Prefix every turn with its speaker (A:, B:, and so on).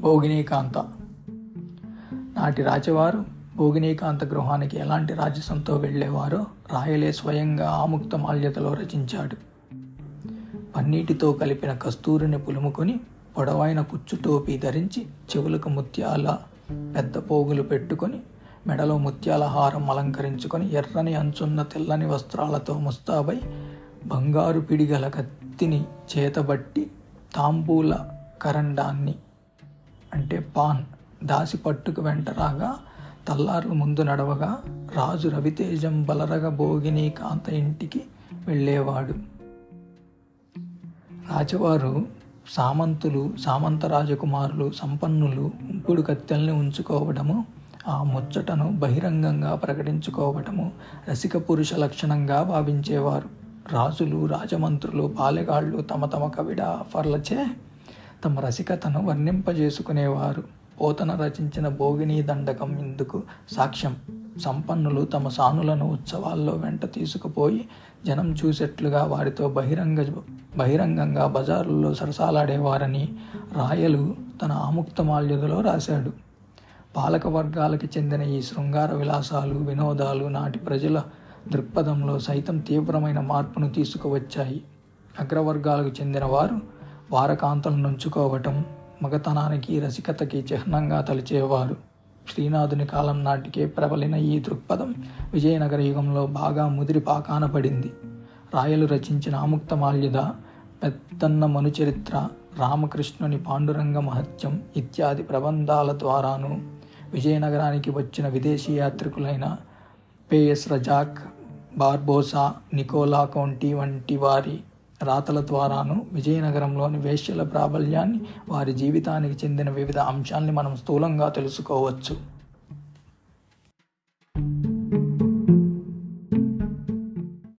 A: భోగినీకాంత. నాటి రాజవారు భోగినీకాంత గృహానికి ఎలాంటి రాజసంతో వెళ్ళేవారో రాయలే స్వయంగా ఆముక్తమాల్యదలో రచించాడు. పన్నీటితో కలిపిన కస్తూరిని పులుముకొని పొడవైన కుచ్చుటోపీ ధరించి చెవులకు ముత్యాల పెద్ద పోగులు పెట్టుకొని మెడలో ముత్యాల హారం అలంకరించుకొని ఎర్రని అంచున్న తెల్లని వస్త్రాలతో ముస్తాబై బంగారు పిడిగల కత్తిని చేతబట్టి తాంబూల కరండాన్ని అంటే పాన్ దాసి పట్టుకు వెంట రాగా తల్లార్లు ముందు నడవగా రాజు రవితేజం బలరగ భోగినీకాంత ఇంటికి వెళ్ళేవాడు. రాజవారు సామంతులు, సామంత రాజకుమారులు, సంపన్నులు ఉంపుడు కత్తెల్ని ఉంచుకోవడము, ఆ ముచ్చటను బహిరంగంగా ప్రకటించుకోవటము రసిక పురుష లక్షణంగా భావించేవారు. రాజులు, రాజమంత్రులు, పాలెగాళ్ళు తమ తమ కవిడాఫర్లచే తమ రసికతను వర్ణింపజేసుకునేవారు. పోతన రచించిన భోగినీ దండకం ఇందుకు సాక్ష్యం. సంపన్నులు తమ సానులను ఉత్సవాల్లో వెంట తీసుకుపోయి జనం చూసేట్లుగా వారితో బహిరంగంగా బజారుల్లో సరసాలాడేవారని రాయలు తన ఆముక్తమాల్యదలో రాశాడు. పాలక వర్గాలకి చెందిన ఈ శృంగార విలాసాలు, వినోదాలు నాటి ప్రజల దృక్పథంలో సైతం తీవ్రమైన మార్పును తీసుకువచ్చాయి. అగ్రవర్గాలకు చెందిన వారు వారకాంతలను నుంచుకోవటం మగతనానికి, రసికతకి చిహ్నంగా తలిచేవారు. శ్రీనాథుని కాలం నాటికే ప్రబలిన ఈ దృక్పథం విజయనగర యుగంలో బాగా ముదిరి పాకాన పడింది. రాయలు రచించిన ఆముక్తమాల్యద, పెద్దన్న మనుచరిత్ర, రామకృష్ణుని పాండురంగ మహత్యం ఇత్యాది ప్రబంధాల ద్వారాను విజయనగరానికి వచ్చిన విదేశీ యాత్రికులైన పేయస్ రజాక్, బార్బోసా, నికోలా కౌంటీ వంటి వారి రాతల ద్వారాను విజయనగరంలోని వేశ్యల ప్రాబల్యాన్ని, వారి జీవితానికి చెందిన వివిధ అంశాల్ని మనం స్థూలంగా తెలుసుకోవచ్చు.